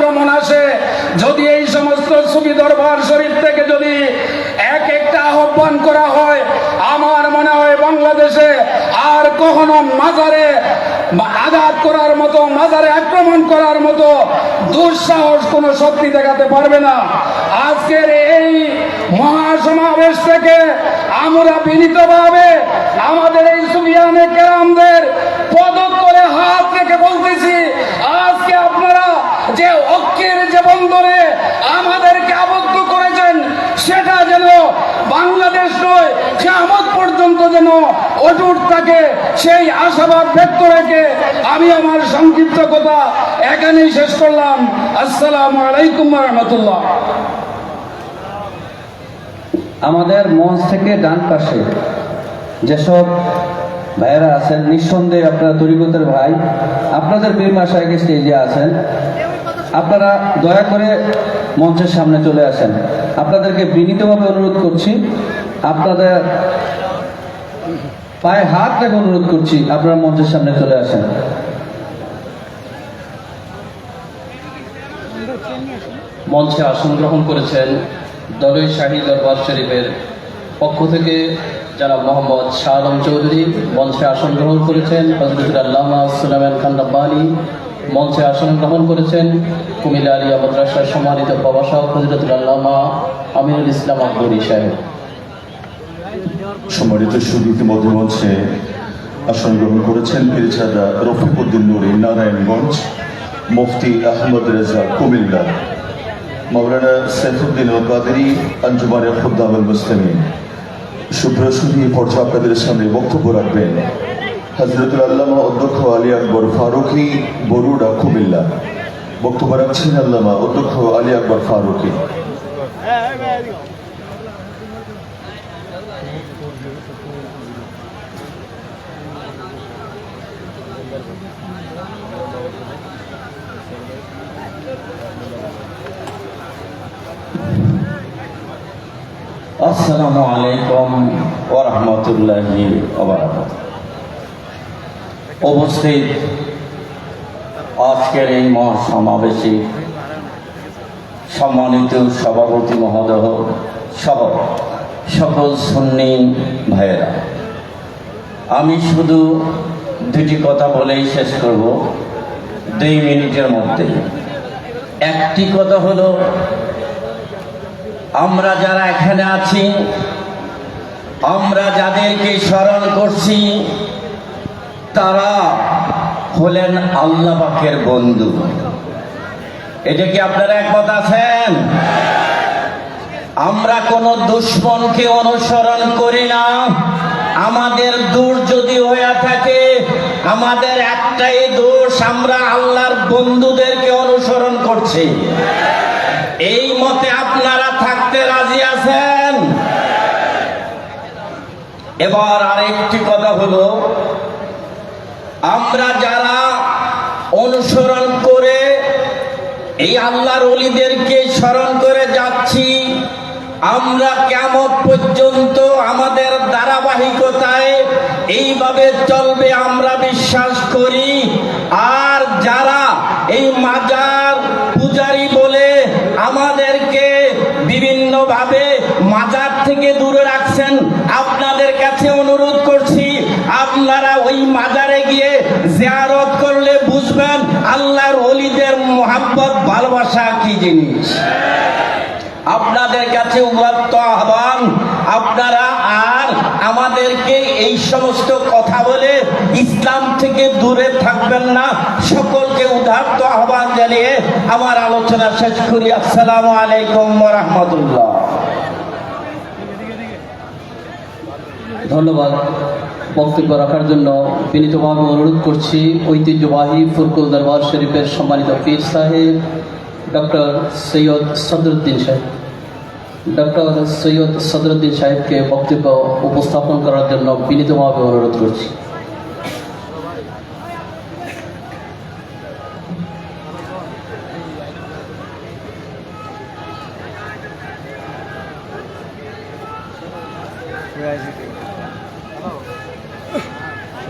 আমারও মনে আসে, যদি এই সমস্ত সুফি দরবার শরীফ থেকে যদি এক একটা আহ্বান করা হয়, আমার মনে হয় বাংলাদেশে আর কখনো মাজারে আঘাত করার মতো, মাজারে আক্রমণ করার মতো দুঃসাহস কোনো শক্তি দেখাতে পারবে না। আজকের এই মহাসমাবেশ থেকে আমরা বিনীতভাবে আমাদের এই সুফিয়ানে কেরামদের পদতলে হাত রেখে বলতেছি, আজকে আপনারা যে ঐক্যের যে বন্ধনে আমাদেরকে আবদ্ধ করেছেন, সেটা যেন বাংলাদেশ নয়, কিয়ামত পর্যন্ত যেন অটুট থাকে, সেই আশাবাদ ব্যক্ত রেখে আমি আমার সংক্ষিপ্ত কথা এখানেই শেষ করলাম। আসসালামু আলাইকুম ওয়া রাহমাতুল্লাহ। আমাদের মঞ্চ থেকে ডান পাশে যেসব ভাইয়েরা আছেন, নিঃসন্দেহে আপনারা তরিকতের ভাই, আপনাদের পীর মাশায়েখ স্টেজে আছেন, আপনারা দয়া করে মঞ্চের সামনে চলে আসেন। আপনাদেরকে বিনীতভাবে অনুরোধ করছি, আপনাদের পায়ে হাত রেখে অনুরোধ করছি, আপনারা মঞ্চের সামনে চলে আসেন। মঞ্চে আসন গ্রহণ করেছেন দলই শাহী দরবার শরীফের পক্ষ থেকে জনাব মোহাম্মদ শাহ আলম চৌধুরী। মঞ্চে আসন গ্রহণ করেছেন হযরতুল আল্লামা সুলাইমান খান রাব্বানী। মঞ্চে আসন গ্রহণ করেছেন কুমিল্লা আলিয়া মাদ্রাসার সম্মানিত প্রভাষক হযরতুল আল্লামা আমিনুল ইসলাম আকবরী সাহেব। সম্মানিত সুধী, ইতিমধ্যে মঞ্চে আসন গ্রহণ করেছেন পীরজাদা রফিকুদ্দিন নুরী নারায়ণগঞ্জ, মুফতি আহমদ রেজা কুমিল্লা, মাওলানা সাইফুদ্দিন আল কাদেরী আঞ্জুমানে খুদ্দাম আল মুসলিমিন। সুপ্রসুধী পর্যায়ে আপনাদের সামনে বক্তব্য রাখবেন হযরতুল আল্লামা অধ্যক্ষ আলী আকবর ফারুকী, বরুড়া, কুমিল্লা। বক্তব্য রাখছেন আল্লামা অধ্যক্ষ আলী আকবর ফারুকী। আসসালামু আলাইকুম ওয়া রাহমাতুল্লাহি ওয়া বারাকাতুহু। উপস্থিত আজকের এই মহাসমাবেশে সম্মানিত সভাপতি মহোদয় সহ সকল সুন্নি ভাইয়েরা, আমি শুধু দুটি কথা বলেই শেষ করব 2 মিনিটের মধ্যে। একটি কথা হলো, আমরা যারা এখানে আছি, আমরা যাদেরকে স্মরণ করছি, তারা হলেন আল্লাহ পাকের বন্ধু। এটা কি আপনারা একমত আছেন? আমরা কোনো দুশমনকে অনুসরণ করি না। আমাদের দোষ যদি হয়ে থাকে, আমাদের একটাই দোষ, আমরা আল্লাহর বন্ধুদেরকে অনুসরণ করছি। এই মতে আপনারা থাকতে রাজি আছেন? এবার আরেকটি কথা হলো, আমরা যারা অনুসরণ করে এই আল্লাহর ওলিদেরকে স্মরণ করে যাচ্ছি, আমরা কিয়ামত পর্যন্ত আমাদের ধারাবাহিকতায় এইভাবে চলবে আমরা বিশ্বাস করি। আর যারা এই মাজার পূজারি বলে আমাদেরকে বিভিন্নভাবে মাজার থেকে দূরে রাখছেন, আপনাদের কাছে অনুরোধ করছি, আপনারা ওই মাজারে গিয়ে জিয়ারত করলে বুঝবেন আল্লাহর ওলিদের মোহাব্বত ভালোবাসা কি জিনিস। আপনাদের কাছে উদাত্ত আহ্বান, আপনারা আর আমাদেরকে এই সমস্ত কথা বলে ইসলাম থেকে দূরে থাকবেন না। সকলকে উদাত্ত আহ্বান জানিয়ে আমার আলোচনা শেষ করি। আসসালামু আলাইকুম ওয়া রাহমাতুল্লাহ। ধন্যবাদ। বক্তব্য রাখার জন্য বিনীতভাবে অনুরোধ করছি ঐতিহ্যবাহী ফুরকুল দরবার শরীফের সম্মানিত পীর সাহেব ডক্টর সৈয়দ সদরুদ্দিন সাহেব। ডক্টর সৈয়দ সদরুদ্দিন সাহেবকে বক্তব্য উপস্থাপন করার জন্য বিনীতভাবে অনুরোধ করছি।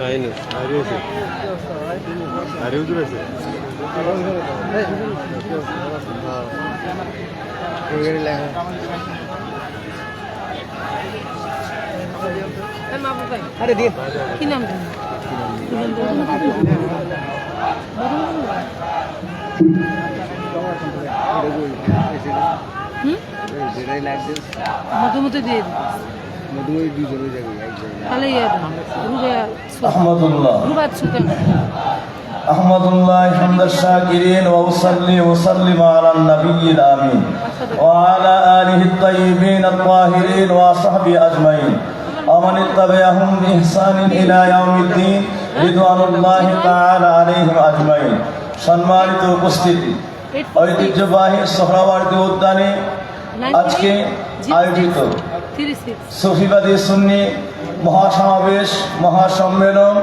Aynen. Arıyor. Arıyor durası. আরে দিন কি নাম মধুমতি দিয়ে তাহলে রুবাত সুকান أحمد الله حمد الشاكرين وأصلي وسلم على النبي الآمين وعلى آله الطيبين الطاهرين وصحبه أجمعين ومن اتبعهم بإحسان إلى يوم الدين رضوان الله تعالى عليهم أجمعين সম্মানিত উপস্থিতি ঐতিহ্যবাহী সোহরাওয়ার্দী উদ্যানে আজকে আয়োজিত সুফিবাদী সুন্নি মহাসমাবেশ মহাসম্মেলন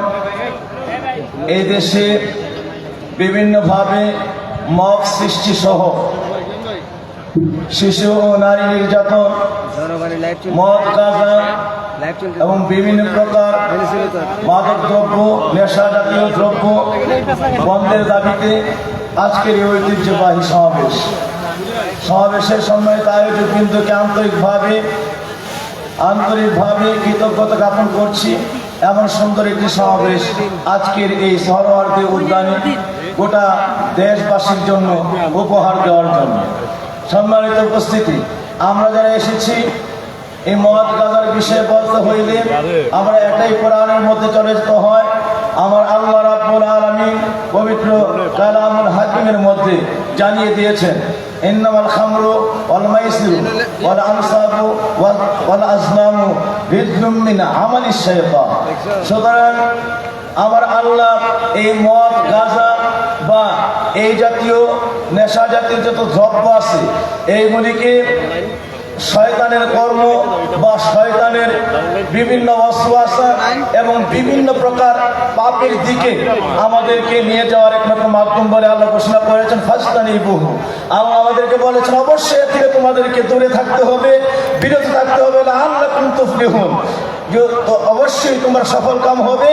এই দেশে বিভিন্নভাবে মব সৃষ্টি সহ শিশু ও নারী নির্যাতন, মদ গাঁজা এবং বিভিন্ন প্রকার মাদক দ্রব্য, নেশা জাতীয় দ্রব্য বন্ধের দাবিতে আজকের এই ঐতিহ্যবাহী সমাবেশের সম্মানিত আয়োজক বিন্দুকে আন্তরিকভাবে কৃতজ্ঞতা জ্ঞাপন করছি। এমন সুন্দর একটি সমাবেশ আজকের এই সোহরাওয়ার্দী উদ্যানে গোটা দেশবাসীর জন্য উপহার দেওয়ার জন্য। সম্মানিত উপস্থিতি, আমরা যারা এসেছি এই মদ গাঁজার বিষয়ে বলতে হইলে আমরা এটাই কোরআনের মধ্যে চলে যেতে হয়। আমার আল্লাহ রাব্বুল আলামিন পবিত্র কালামুল হাকিমের মধ্যে জানিয়ে দিয়েছেন, ইন্নামাল খামরু ওয়াল মাইসিরু ওয়াল আনসাবু ওয়াল আজলামু রিজলুম মিন আমালিশ শাইতান। সুতরাং আমার আল্লাহ এই মদ গাঁজা বা এই জাতীয় নেশা জাতীয় যত দ্রব্য আছে এইগুলিকে শয়তানের কর্ম বা শয়তানের বিভিন্ন ওয়াসওয়াসা এবং বিভিন্ন প্রকার পাপের দিকে আমাদেরকে নিয়ে যাওয়ার একমাত্র মাধ্যম বলে আল্লাহ ঘোষণা করেছেন, ফাসতানিবুহু। আল্লাহ আমাদেরকে বলেছেন অবশ্যই এর থেকে তোমাদেরকে দূরে থাকতে হবে, বিরত থাকতে হবে, লাআল্লাকুম তুফলিহুন। অবশ্যই তোমরা সফল কাম হবে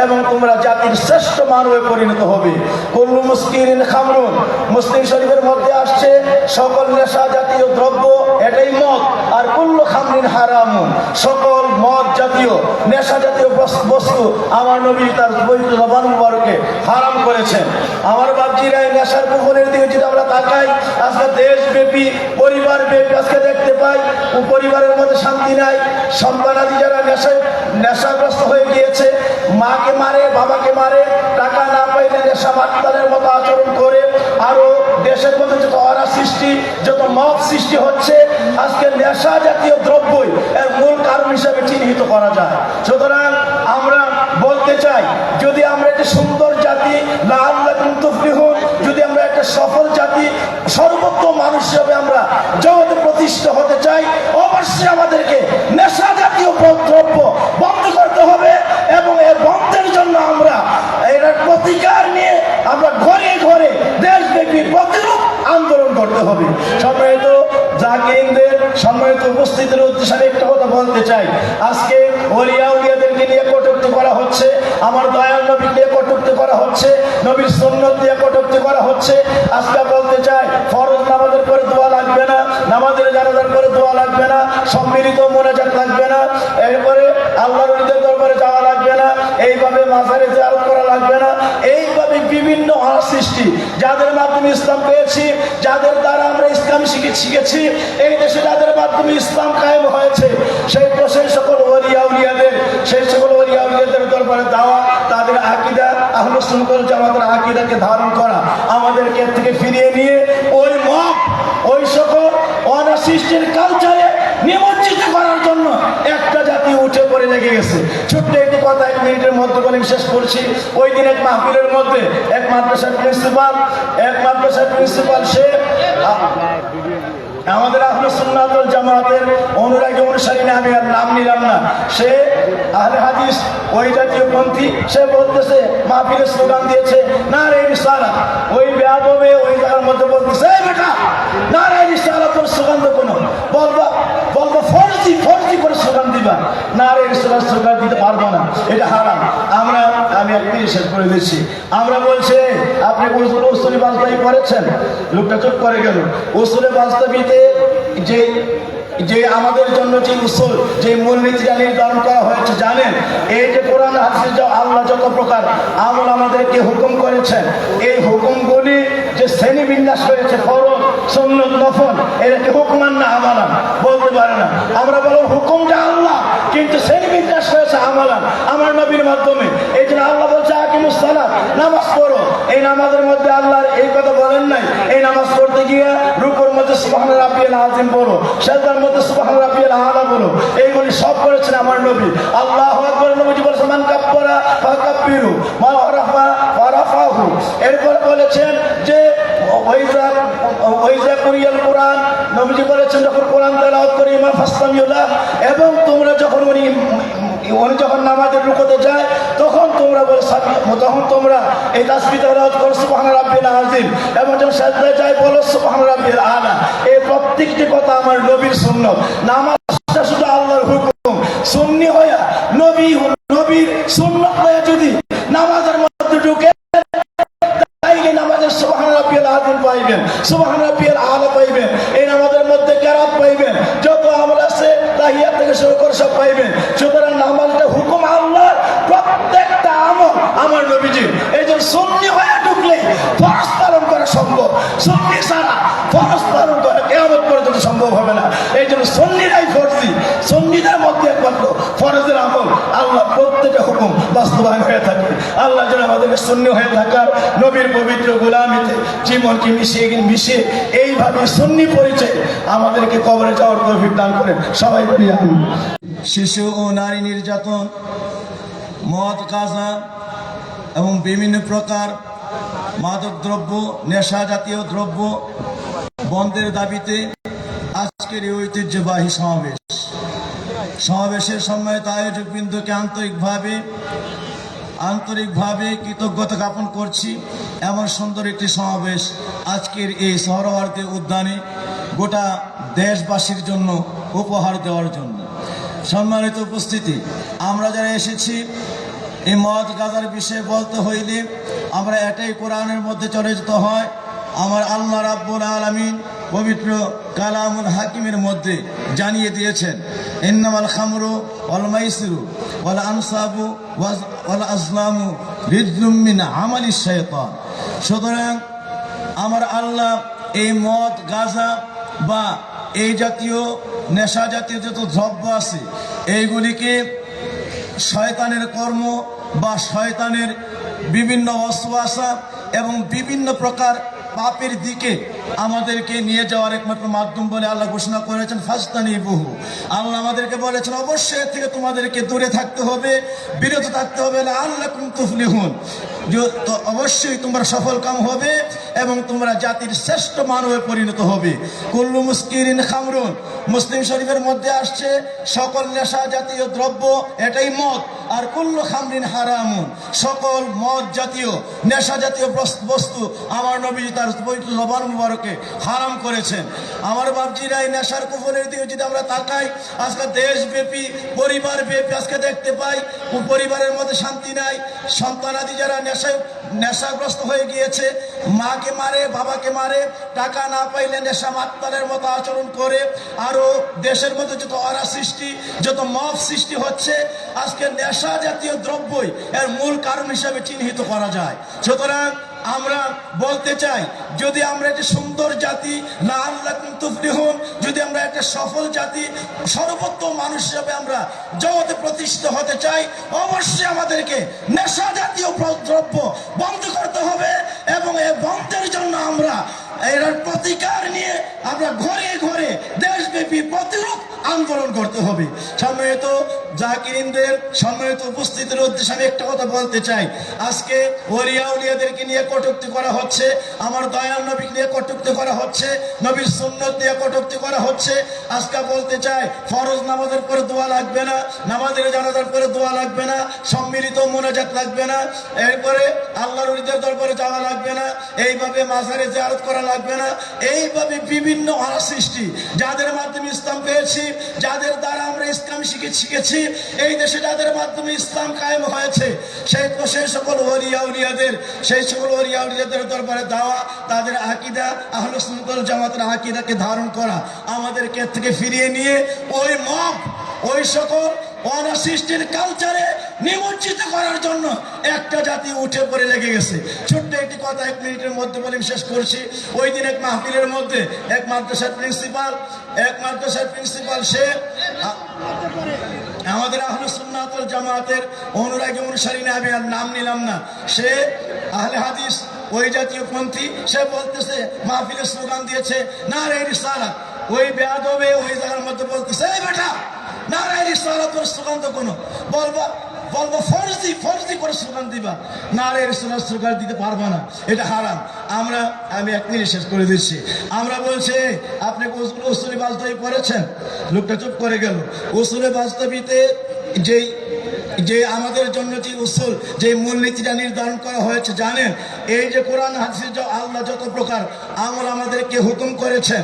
এবং তোমরা জাতির শ্রেষ্ঠ মানবে পরিণত হবে। কুল্লু মুসকিরিন খামরুন, মুসলিম শরীফের মধ্যে আসছে সকল নেশা জাতীয় দ্রব্য এটাই মদ, আর কুল্লু খামরিন হারামুন, সকল মদ জাতীয় নেশা জাতীয় বস্তু আমার নবী তার পবিত্র জবান মুবারকে হারাম করেছেন। আমার বাপজিরা এই নেশার পুকুরের দিকে যদি আমরা তাকাই, আজকে দেশব্যাপী পরিবার ব্যাপী আজকে দেখতে পাই পরিবারের মধ্যে শান্তি নাই। সন্তানাদি যারা নেশাগ্রস্ত হয়ে গিয়েছে, মাকে মারে, বাবাকে মারে, টাকা না পাইলে নেশা মাতালের মতো আচরণ করে, আরো দেশের মধ্যে যত অরা সৃষ্টি, যত মদ সৃষ্টি হচ্ছে, আজকে নেশা জাতীয় দ্রব্যই এর মূল কারণ হিসাবে চিহ্নিত করা যায়। সুতরাং আমরা বলতে চাই, যদি আমরা একটা সুন্দর জাতি, লাআল্লাকুম তুফলিহুন, যদি আমরা একটা সফল জাতি, সর্বোত্তম মানুষ হিসাবে আমরা জগতে প্রতিষ্ঠিত হতে চাই, অবশ্যই আমাদেরকে নেশা জাতীয় দ্রব্য বন্ধ করতে হবে এবং এর বন্ধের জন্য আমরা এর প্রতিকার নিয়ে আমরা ঘরে ঘরে দেশব্যাপী প্রতিরূপ আন্দোলন করতে হবে। সম্মানিত জাকিরদের, সম্মানিত উপস্থিতির উদ্দেশ্যে আমি একটা কথা বলতে চাই। আজকে ওলিয়া উলিয়াদেরকে নিয়ে কটূক্তি করা হচ্ছে, আমার দয়াল নবী নিয়ে কটূক্তি করা হচ্ছে, নবীর সুন্নাত দিয়ে কটূক্তি করা হচ্ছে। আজকে বলতে চাই, ফরজ নামাজের করে দোয়া লাগবে না, নামাজের জানাজার করে দোয়া লাগবে না, সম্মিলিত মোনাজাত লাগবে না, এরপরে আল্লাহর ওলিদের দরবারে যাওয়া লাগবে না, এইভাবে মাজারে জিয়ারত করা লাগবে না। এইভাবে বিভিন্ন সৃষ্টি যাদের মাধ্যমে ইসলাম পেয়েছি, যাদের দ্বারা আমরা ইসলাম শিখেছি, এই দেশে যাদের মাধ্যমে ইসলাম কায়েম হয়েছে, সেই সকল ওলিয়া উলিয়াদের দরবারে যাওয়া, তাদের আকীদা আহলুস সুন্নাত ওয়াল জামাতের আকীদাকে ধারণ করা, আমাদেরকে এর থেকে ফিরিয়ে নিয়ে ওই মত, ওই সকল অনাসৃষ্টির কালচারে নিমজ্জিত করার জন্য একটা জাতি উঠে পড়ে লেগে গেছে। ছোট্ট একটি কথা 1 মিনিটের মধ্যে বলে শেষ করছি। ওই দিন এক মাহফিলের মধ্যে এক মাদ্রাসার প্রিন্সিপাল সে আমাদের আহলুস সুন্নাত ওয়াল জামাতের অনুরাগী অনুসারী না, আমি আর নাম নিলাম না, সে আহলে হাদিস ওই জাতীয় পন্থী, সে বলতেছে মাহফিলের স্লোগান দিয়েছে নারে রিসালাত। ওই বেয়াদবে ওই জায়গার মধ্যে বলতেছে, এই বেটা নারে রিসালাতের স্লোগান দেবো না, বলবা ফরজি করে স্লোগান দিবা, নারে রিসালাত স্লোগান দিতে পারবো না, এটা হারাম। আমি এক মিনিট শেষ করে দিচ্ছি। আমরা বলছি আপনি উসুলে বাস্তবী পড়েছেন? লোকটা চুপ করে গেল। উসুলে বাস্তবীতে যে যে আমাদের জন্য যে উসুল, যে মূলনীতিটা নির্ধারণ করা হয়েছে জানেন? এই যে কোরআন হাদিস আল্লাহ যত প্রকার আমল আমাদেরকে হুকুম করেছেন, এই হুকুমগুলি যে শ্রেণীবিন্যাস হয়েছে ফরজ, সুন্নত, নফল, এটা কি হুকুমান না আমালান? বলতে পারে না। আমরা বলো হুকুমটা আল্লাহ, কিন্তু শ্রেণীবিন্যাস হয়েছে আমালান, আমার নবীর মাধ্যমে। এই জন্য আল্লাহ বলছে আকিমুস সালাত, নামাজ পড়ো। এই নামাজের মধ্যে আল্লাহর এই কথা বলেন নাই। এই নামাজ পড়তে গিয়ে রুকুর মধ্যে সুবহান রাব্বিয়াল আযীম বলো, সিজদার মধ্যে সুবহান রাব্বিয়াল আলা বলো। এইগুলি সব করেছেন আমার নবী। আল্লাহু আকবার নবীজি বলেছেন মান কাব্বারা ফাকাব্বিরু মা রাফা ওয়ারাফাহু। এরপর বলেছেন যে ওয়াইজা কুরিয়াল কোরআন, নবীজি বলেছেন যখন কোরআন তেলাওয়াত করি মা ফাসতামিউ লাহ, এবং তোমরা যখন উনি যখন নামাজের রুকুতে যায় তখন তোমরা তখন তোমরা এই তাসবিহ তেলাওয়াত করো সুবহান রাব্বিল আযীম, এবং যখন সিজদায় যায় বলো সুবহান রাব্বিল আলা। এই প্রত্যেকটি কথা আমার নবীর সুন্নাত। নামাজটা শুধু আল্লাহর হুকুম। সুন্নি হইয়া নবীর সুন্নাত হইয়া যদি নামাজের মধ্যে ঢুকে তাইলে নামাজের সুবহান রাব্বিল আযীম পাইবেন, সুবহান রাব্বিল আলা পাইবেন, এই নামাজের মধ্যে কেরাত পাইবেন, যত আমল আছে তাহিয়াত থেকে শুরু করে সব পাইবেন। সুতরাং নামাজটা হুকুম আল্লাহর, প্রত্যেকটা আমল আমার নবীজির। এই জন্য সুন্নি হয়ে ঢুকলে ফরজ পালন করা সম্ভব, সুন্নি ছাড়া ফরজ পালন করা কিয়ামত পর্যন্ত সম্ভব হবে না। এই জন্য সুন্নিরাই ফরজি, সুন্নিদের মধ্যে একমাত্র ফরজের আমল আল্লাহ প্রত্যেকটা হুকুম বাস্তবায়ন হয়ে থাকে। আল্লাহ যেন আমাদেরকে সুন্নি হয়ে থাকার, নবীর পবিত্র গোলামিতে জীবনকে মিশিয়ে এইভাবে সুন্নি পরিচয় আমাদেরকে কবরে যাওয়ার তৌফিক দান করেন। সবাই বলি আমিন। শিশু ও নারী নির্যাতন, মদ, গাঁজা এবং বিভিন্ন প্রকার মাদক দ্রব্য, নেশা জাতীয় দ্রব্য বন্ধের দাবিতে আজকের এই ঐতিহ্যবাহী সমাবেশের সম্মানিত আয়োজকবৃন্দকে আন্তরিকভাবে কৃতজ্ঞতা জ্ঞাপন করছি। এমন সুন্দর একটি সমাবেশ আজকের এই সোহরাওয়ার্দী উদ্যানে গোটা দেশবাসীর জন্য উপহার দেওয়ার জন্য। সম্মানিত উপস্থিতি, আমরা যারা এসেছি এই মদ গাঁজার বিষয়ে বলতে হইলে আমরা এটাই কোরআনের মধ্যে চলে যেতে হয়। আমার আল্লাহ রাব্বুল আলামিন পবিত্র কালামুল হাকিমের মধ্যে জানিয়ে দিয়েছেন, ইন্নামাল খামরু ওয়াল মাইসিরু ওয়াল আনসাবু ওয়াল আজলামু রিজলুম মিন আমালিশ শাইতান। সুতরাং আমার আল্লাহ এই মদ, গাঁজা বা এই জাতীয় নেশা জাতীয় যত দ্রব্য আছে এইগুলিকে শয়তানের কর্ম বা শয়তানের বিভিন্ন ওয়াসওয়াসা এবং বিভিন্ন প্রকার পাপের দিকে আমাদেরকে নিয়ে যাওয়ার একমাত্র মাধ্যম বলে আল্লাহ ঘোষণা করেছেন ফাসতানিবুহু। আল্লাহ আমাদেরকে বলেছেন অবশ্যই এর থেকে তোমাদেরকে দূরে থাকতে হবে, বিরত থাকতে হবে, লাআল্লাকুম তুফলিহুন। তো অবশ্যই তোমরা সফল কাম হবে এবং তোমরা জাতির শ্রেষ্ঠ মানবে পরিণত হবে। কুল্লু মুস্কিরিন খামরুন, মুসলিম শরীফের মধ্যে আসছে সকল নেশা জাতীয় দ্রব্য এটাই মদ, আর কুল্লু খামরিন হারামুন, সকল মদ জাতীয় নেশা জাতীয় বস্তু আমার নবী তার পবিত্র জবান মুবারকে হারাম করেছেন। আমার বাপজিরা এই নেশার কুফলের দিকে যদি আমরা তাকাই, আজকে দেশব্যাপী পরিবার ব্যাপী আজকে দেখতে পাই পরিবারের মধ্যে শান্তি নাই। সন্তানাদি যারা নেশাগ্রস্ত হয়ে গিয়েছে, মাকে মারে, বাবাকে মারে, টাকা না পাইলে নেশা মাত্তারের মতো আচরণ করে। আরো দেশের মধ্যে যত অরা সৃষ্টি, যত মব সৃষ্টি হচ্ছে, আজকে নেশা জাতীয় দ্রব্যই এর মূল কারণ হিসাবে চিহ্নিত করা যায়। সুতরাং আমরা বলতে চাই, যদি আমরা একটা সুন্দর জাতি লাআল্লাকুম তুফলিহুন, যদি আমরা একটা সফল জাতি, সর্বোত্তম মানুষ হিসেবে আমরা জগতে প্রতিষ্ঠিত হতে চাই, অবশ্যই আমাদেরকে নেশা জাতীয় দ্রব্য বন্ধ করতে হবে এবং এই বন্ধের জন্য আমরা এর প্রতিকার নিয়ে আমরা ঘরে ঘরে দেশব্যাপী প্রতিরোধ আন্দোলন করতে হবে। সম্মানিত জাকিরিনদের, সম্মানিত উপস্থিতির উদ্দেশ্যে আমি একটা কথা বলতে চাই। আজকে ওলিয়া উলিয়াদেরকে নিয়ে কটূক্তি করা হচ্ছে, আমার দয়াল নবীকে নিয়ে কটূক্তি করা হচ্ছে, নবীর সুন্নত নিয়ে কটূক্তি করা হচ্ছে। আজকে বলতে চাই, ফরজ নামাজের পরে দোয়া লাগবে না, নামাজের জানাজার পরে দোয়া লাগবে না, সম্মিলিত মোনাজাত লাগবে না, এরপরে আল্লাহর ওলিদের দরবারে যাওয়া লাগবে না, এইভাবে মাজারে জিয়ারত করা লাগবে না। এইভাবে বিভিন্ন সৃষ্টি যাদের মাধ্যমে মাধ্যমে ইসলাম পেয়েছি, যাদের দ্বারা আমরা ইসলাম শিখেছি, এই দেশে যাদের মাধ্যমে ইসলাম কায়েম হয়েছে, সেই সকল ওলিয়া উলিয়াদের দরবারে দেওয়া, তাদের আকীদা আহলে সুন্নাত ওয়াল জামাতের আকীদাকে ধারণ করা, আমাদেরকে এর থেকে ফিরিয়ে নিয়ে ওই সকল অনাসৃষ্টির কালচারে নিমজ্জিত করার জন্য একটা জাতি উঠে পড়ে লেগে গেছে। ছোট্ট একটি কথা 1 মিনিটের মধ্যে বলে শেষ করছি। ওই দিন এক মাহফিলের মধ্যে এক মাদ্রাসার প্রিন্সিপাল সে আমাদের আহলে সুন্নাত ওয়াল জামাতের অনুরাগী অনুসারী না, আমি আর নাম নিলাম না, সে আহলে হাদিস ওই জাতীয় পন্থী, সে বলতেছে মাহফিলের স্লোগান দিয়েছে নারে রিসালাত। ওই বেয়াদবে ওই জায়গার মধ্যে বলতেছে এই বেটা নারে রিসালাতের স্লোগান তো কোনো বলবো ফরজি করে স্লোগান দিবা, নারে রিসালাত স্লোগান দিতে পারবা না, এটা হারাম। আমি 1 মিনিট শেষ করে দিচ্ছি। আমরা বলছি আপনি উসুলে বাস্তবী পড়েছেন? লোকটা চুপ করে গেল। উসুলে বাস্তবীতে যে আমাদের জন্য যে উসুল, যে মূলনীতিটা নির্ধারণ করা হয়েছে জানেন? এই যে কোরআন হাদিসে আল্লাহ যত প্রকার আমল আমাদেরকে হুকুম করেছে,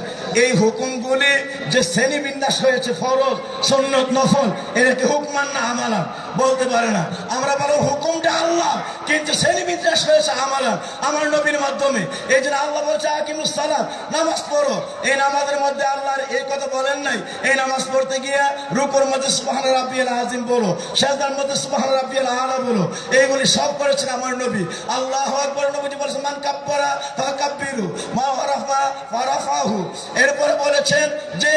এই হুকুমগুলি যে শ্রেণীবিন্যাস হয়েছে, ফরজ, সুন্নত, নফল, এটাকে হুকমান না আমালান বলতে পারে না। আমরা বলো হুকুমটা আল্লাহ, কিন্তু শ্রেণীবিন্যাস হয়েছে আমালান, আমার নবীর মাধ্যমে। এই জন্য আল্লাহ বলছে আকিমুস সালাত, নামাজ পড়ো। এই নামাজের মধ্যে আল্লাহর এই কথা বলেন নাই। এই নামাজ পড়তে গিয়ে রুকুর মধ্যে সুবহান রাব্বিয়াল আযীম বলো, সিজদার মধ্যে সুবহান রাব্বিয়াল আলা বলো, এইগুলি সব করেছেন আমার নবী। আল্লাহু আকবার নবীজি বলেছেন মান কাব্বারা ফাকাব্বিরু মা ওয়ারাফা ওয়ারাফাহু। এরপরে বলেছেন যে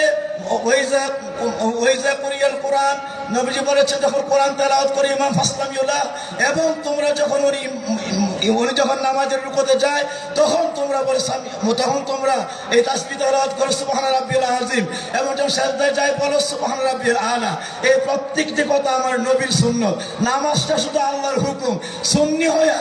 ওইজা কুরিয়াল কোরআন, নবীজি বলেছেন যখন কোরআন তেলাওয়াত করে ইমাম ফাসলামিউল্লাহ, এবং তোমরা যখন উনি যখন নামাজের রুকুতে যায় তখন তোমরা এই তাসবিহ তেলাওয়াত করো সুবহান রাব্বিয়াল আযীম, এবং যখন সিজদায় যায় বলো সুবহান রাব্বিয়াল আলা। এই প্রত্যেকটি কথা আমার নবীর সুন্নত। নামাজটা শুধু আল্লাহর হুকুম। সুন্নি হইয়া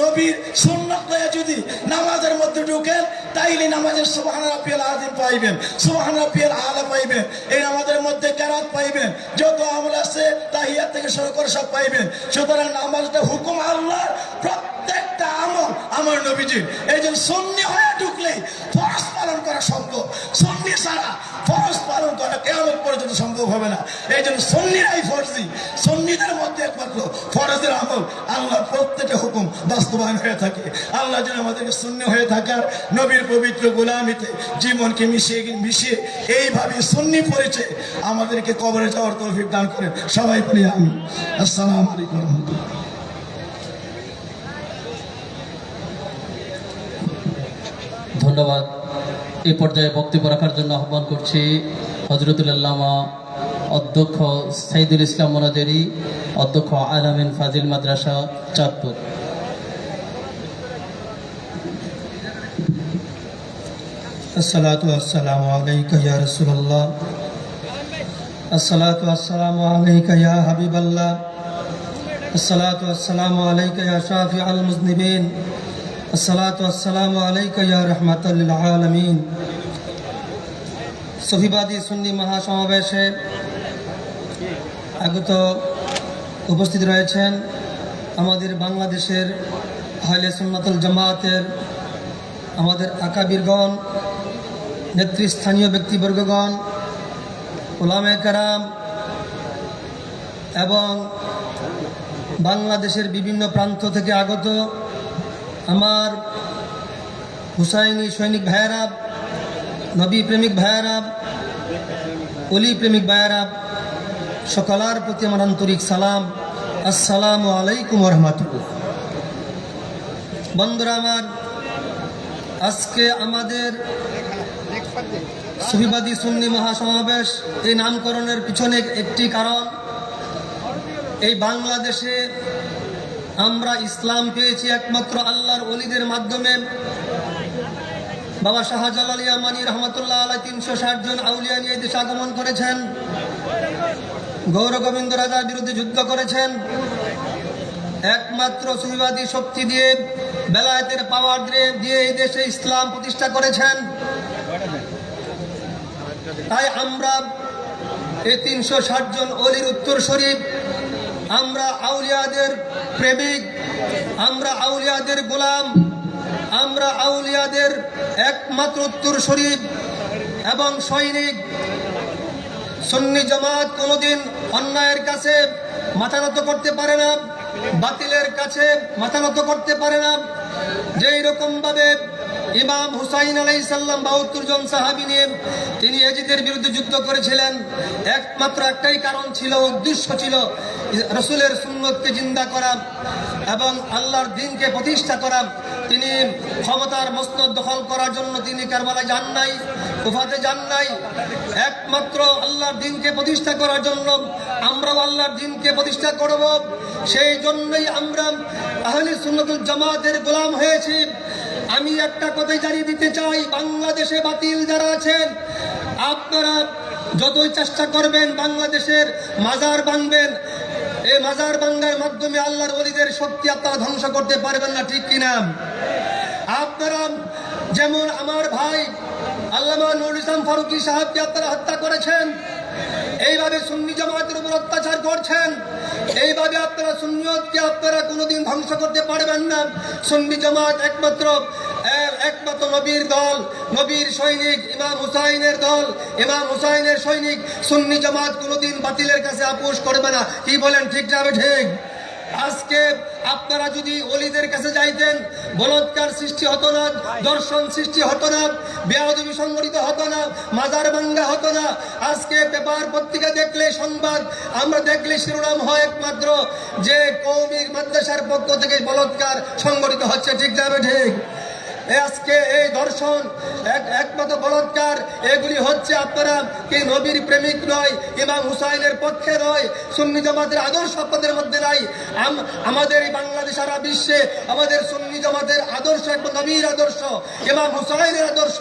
নবীর সুন্নত হইয়া যদি নামাজের মধ্যে ঢুকেন, তাইলে নামাজের সুবহান রাব্বিয়াল আযীম পাইবেন, সুবহান রাব্বিয়াল আলা পাইবেন, এই নামাজের মধ্যে কেরাত পাইবেন, যত আমল আছে তাহিয়াত থেকে শুরু করে সব পাইবেন। সুতরাং নামাজটা হুকুম আল্লাহর, প্রত্যেকটা আমল আমার নবীজির। এই জন্য সুন্নি হয়ে ঢুকলে ফরজ পালন করা সম্ভব, সুন্নি ছাড়া ফরজ পালন করা কিয়ামত পর্যন্ত সম্ভব হবে না। এই জন্য সুন্নিরাই ফরজি, সুন্নিদের মধ্যে একমাত্র ফরজের আমল আল্লাহর প্রত্যেকটা হুকুম বাস্তবায়ন হয়ে থাকে। আল্লাহ যেন আমাদেরকে সুন্নি হয়ে থাকার, নবীর পবিত্র গোলামিতে জীবনকে মিশিয়ে এইভাবে সুন্নি পরিচয় আমাদেরকে কবরে যাওয়ার তৌফিক দান করেন। সবাই বলি আমিন। আসসালামু আলাইকুম ওয়া রাহমাতুল্লাহ। ধন্যবাদ। এই পর্যায়ে বক্তব্য রাখার জন্য আহ্বান করছি হযরতুল আল্লামা অধ্যক্ষ সাইদুল ইসলাম মোনাজেরি, অধ্যক্ষ আল-আমিন ফাজিল মাদ্রাসা, চাঁদপুর। अस्सलातु वस्सलामु अलैका या रसूलल्लाह, अस्सलातु वस्सलामु अलैका या हबीबल्लाह, अस्सलातु वस्सलामु अलैका या शाफिअल मुज़निबीन, अस्सलातु वस्सलामु अलैका या रहमतल लिल आलमीन। সফিবাদী সুন্নি মহাসমাবেশে আগত উপস্থিত রয়েছেন আমাদের বাংলাদেশের আহলে সুন্নাতুল জামাতের আমাদের আকাবিরগণ, নেতৃস্থানীয় ব্যক্তিবর্গগণ, উলামায়ে কেরাম এবং বাংলাদেশের বিভিন্ন প্রান্ত থেকে আগত আমার হুসাইনি সৈনিক ভাইয়েরা, নবী প্রেমিক ভাইয়েরা, অলি প্রেমিক ভাইয়েরা, সকলের প্রতি আমার আন্তরিক সালাম। আসসালামু আলাইকুম ওয়া রাহমাতুল্লাহ। বন্ধুরা আমার, আজকে আমাদের সুফিবাদী সুন্নি মহাসমাবেশ, এই নামকরণের পিছনে একটি কারণ, এই বাংলাদেশে আমরা ইসলাম পেয়েছি একমাত্র আল্লাহর ওলিদের মাধ্যমে। বাবা শাহজালাল ইয়ামানী রহমতুল্লাহ আলাইহি 360 জন আউলিয়া নিয়ে দেশে আগমন করেছেন, গৌর গোবিন্দ রাজার বিরুদ্ধে যুদ্ধ করেছেন, একমাত্র সুফিবাদী শক্তি দিয়ে, বেলায়েতের পাওয়ার দিয়ে এই দেশে ইসলাম প্রতিষ্ঠা করেছেন। তাই আমরা এই 360 জন অলির উত্তর শরীফ, আমরা আউলিয়াদের প্রেমিক, আমরা আউলিয়াদের গোলাম, আমরা আউলিয়াদের একমাত্র উত্তর শরীফ, এবং সৈনিক। সুন্নি জামাত কোনোদিন অন্যায়ের কাছে মাথা নত করতে পারে না, বাতিলের কাছে মাথা নত করতে পারে না। যেই রকম ভাবে ইমাম হুসাইন আলাইহিস সালাম ৭২ জন সাহাবী নিয়ে তিনি ইয়াজিদের বিরুদ্ধে যুদ্ধ করেছিলেন, একমাত্র একটাই কারণ ছিল, উদ্দেশ্য ছিল রাসূলের সুন্নতকে জিন্দা করা এবং আল্লাহর দ্বীনকে প্রতিষ্ঠা করা। তিনি ক্ষমতার মসনদ দখল করার জন্য তিনি কারবালায় যান নাই, কুফাতে যান নাই, একমাত্র আল্লাহর দ্বীনকে প্রতিষ্ঠা করার জন্য। আমরাও আল্লাহর দ্বীনকে প্রতিষ্ঠা করব, সেই জন্যই আমরা আহলে সুন্নাতুল জামাতের গোলাম হয়েছি। আমি একটা কথাই জানিয়ে দিতে চাই, বাংলাদেশে বাতিল যারা আছেন, আপনারা যতই চেষ্টা করবেন বাংলাদেশের মাজার ভাঙবেন, এই মাজার ভাঙার মাধ্যমে আল্লাহর ওলিদের শক্তি আপনারা ধ্বংস করতে পারবেন না, ঠিক কিনা? আপনারা যেমন আমার ভাই আল্লামা নুরুল ইসলাম ফারুকী সাহেবকে আপনারা হত্যা করেছেন, এইভাবে সুন্নি জামাতের উপর অত্যাচার করছেন, এইভাবে আপনারা সুন্নিয়তকে আপনারা কোনোদিন ধ্বংস করতে পারবেন না। সুন্নি জামাত একমাত্র নবীর দল, নবীর সৈনিক, ইমাম হুসাইনের দল, ইমাম হুসাইনের সৈনিক। সুন্নি জামাত কোনোদিন বাতিলের কাছে আপোষ করবে না। কি বলেন, ঠিক যাবে? ঠিক। আজকে আপনারা যদি ওলিদের কাছে যাইতেন, বলৎকার সৃষ্টি হতো না, দর্শন সৃষ্টি হতো না, বেয়াদবি সংগঠিত হতো না, মাজার ভাঙ্গা হতো না। আজকে পেপার পত্রিকা দেখলে, সংবাদ আমরা দেখলে শিরোনাম হয় একমাত্র যে কওমি মাদ্রাসার পক্ষ থেকে বলৎকার সংগঠিত হচ্ছে, ঠিক যাবে? ঠিক। আজকে এই দর্শন একমাত্র বলৎকার এগুলি হচ্ছে আপনারা কি নবীর প্রেমিক নয়, ইমাম হুসাইনের পক্ষে নয়, সুন্নি জামাতের আদর্শ আপনাদের মধ্যে নাই। আমাদের এই বাংলাদেশ সারা বিশ্বে আমাদের সুন্নি জামাতের আদর্শ একদম নবীর আদর্শ, ইমাম হুসাইনের আদর্শ।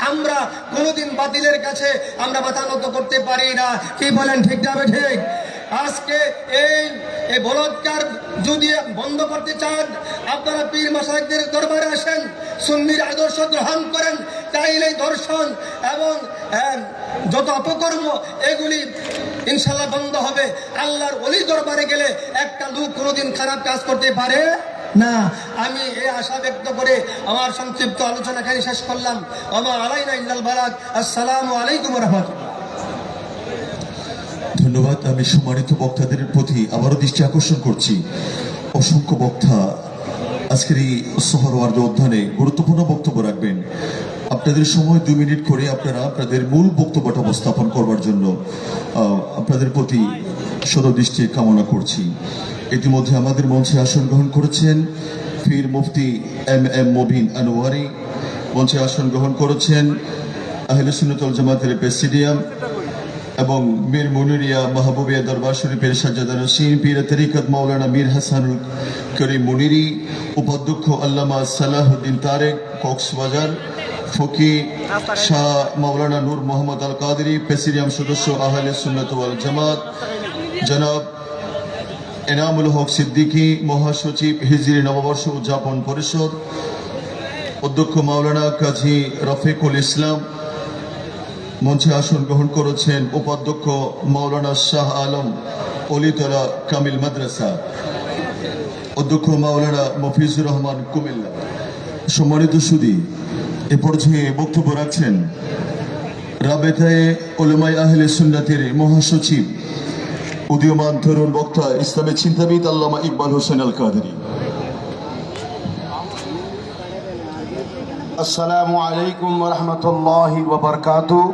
আমরা কোনোদিন বাতিলের কাছে আমরা মাথা নত করতে পারি না। কি বলেন, ঠিক যাবে? ঠিক। আজকে এই বলৎকার যদি বন্ধ করতে চান, আপনারা পীর মাশায়েখদের দরবারে আসেন, সুন্নির আদর্শ গ্রহণ করেন, তাইলে দর্শন এবং যত অপকর্ম এগুলি ইনশাল্লাহ বন্ধ হবে। আল্লাহর ওলির দরবারে গেলে একটা লোক কোনোদিন খারাপ কাজ করতে পারে না। আমি এই আশা ব্যক্ত করে আমার সংক্ষিপ্ত আলোচনা এখানে শেষ করলাম। ওমা আলাইনা ইল্লাল বালাগ। আসসালামু আলাইকুম ওয়া রাহমাতুল্লাহ। ধন্যবাদ। আমি সম্মানিত বক্তাদের প্রতি আবারও দৃষ্টি আকর্ষণ করছি। অসংখ্য বক্তা আজকের এই সোহরাওয়ার্দী অধ্যয়নে গুরুত্বপূর্ণ বক্তব্য রাখবেন। আপনাদের সময় 2 মিনিট করে আপনারা আপনাদের মূল বক্তব্যটা উপস্থাপন করবার জন্য আপনাদের প্রতি সদদৃষ্টি কামনা করছি। ইতিমধ্যে আমাদের মঞ্চে আসন গ্রহণ করেছেন পীর মুফতি এম মুবিন আনোয়ারি, মঞ্চে আসন গ্রহণ করেছেন আহলে সুন্নাত ওয়াল জামাতের প্রেসিডিয়াম এবং মীর মুনিরিয়া মাহবুবিয়া দরবার শরীফের সাজ্জাদা নসীন, পীর তরিকত মাওলানা মীর হাসানুল করিম মুনিরি, উপাধ্যক্ষ আল্লামা সালাহুদ্দিন তারেক কক্সবাজার, ফকি শাহ মাওলানা নূর মোহাম্মদ আল কাদেরি, প্রেসিডিয়াম সদস্য আহলে সুন্নাত ওয়াল জামাত জনাব এনামুল হক সিদ্দিকী, মহাসচিব হিজরি নববর্ষ উদযাপন পরিষদ, অধ্যক্ষ মাওলানা কাজী রফিকুল ইসলাম, মঞ্চে আসন গ্রহণ করেছেন উপাধ্যক্ষ মাওলানা শাহ আলম অলিতলা কামিল মাদ্রাসা, অধ্যক্ষ মাওলানা মফিজুর রহমান কুমিল্লা। সম্মানিত সুধী, এ পর্যায়ে বক্তব্য রাখছেন রাবেতায়ে উলামায়ে আহলে সুন্নাতের মহাসচিব, উদীয়মান তরুণ বক্তা, ইসলামের চিন্তাবিদ আল্লামা ইকবাল হোসেন আল কাদেরী। আসসালামু আলাইকুম ওয়া রাহমাতুল্লাহি ওয়া বারাকাতুহু।